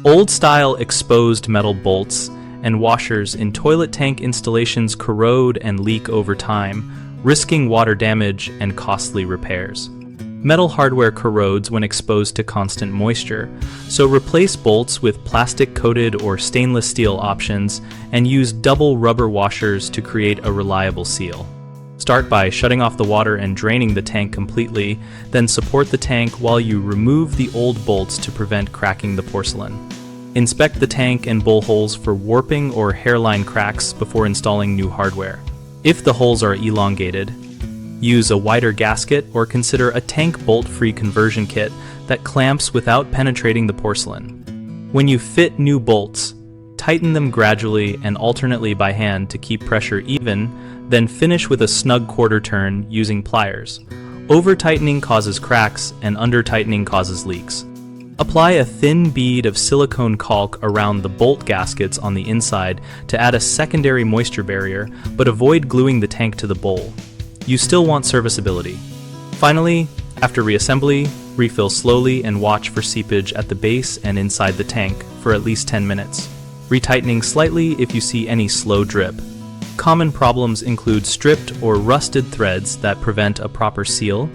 Old-style exposed metal bolts and washers in toilet tank installations corrode and leak over time, risking water damage and costly repairs. Metal hardware corrodes when exposed to constant moisture, so replace bolts with plastic-coated or stainless steel options and use double rubber washers to create a reliable seal. Start by shutting off the water and draining the tank completely, then support the tank while you remove the old bolts to prevent cracking the porcelain. Inspect the tank and bowl holes for warping or hairline cracks before installing new hardware. If the holes are elongated, use a wider gasket or consider a tank bolt-free conversion kit that clamps without penetrating the porcelain. When you fit new bolts, tighten them gradually and alternately by hand to keep pressure even, then finish with a snug quarter turn using pliers. Over-tightening causes cracks and under-tightening causes leaks. Apply a thin bead of silicone caulk around the bolt gaskets on the inside to add a secondary moisture barrier, but avoid gluing the tank to the bowl. You still want serviceability. Finally, after reassembly, refill slowly and watch for seepage at the base and inside the tank for at least 10 minutes, retightening slightly if you see any slow drip. Common problems include stripped or rusted threads that prevent a proper seal,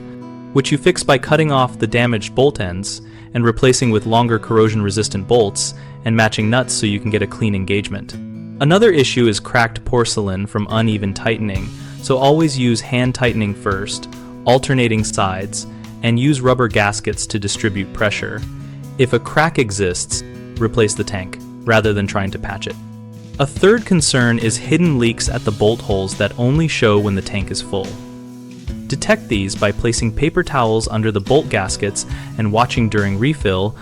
which you fix by cutting off the damaged bolt ends and replacing with longer corrosion-resistant bolts and matching nuts so you can get a clean engagement. Another issue is cracked porcelain from uneven tightening, so always use hand tightening first, alternating sides, and use rubber gaskets to distribute pressure. If a crack exists, replace the tank, rather than trying to patch it. A third concern is hidden leaks at the bolt holes that only show when the tank is full. Detect these by placing paper towels under the bolt gaskets and watching during refill,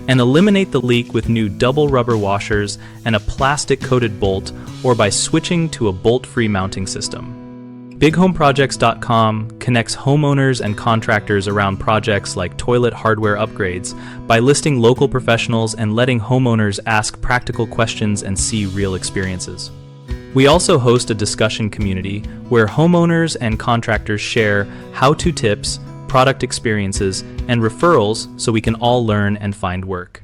and eliminate the leak with new double rubber washers and a plastic-coated bolt, or by switching to a bolt-free mounting system. BigHomeProjects.com connects homeowners and contractors around projects like toilet hardware upgrades by listing local professionals and letting homeowners ask practical questions and see real experiences. We also host a discussion community where homeowners and contractors share how-to tips, product experiences, and referrals so we can all learn and find work.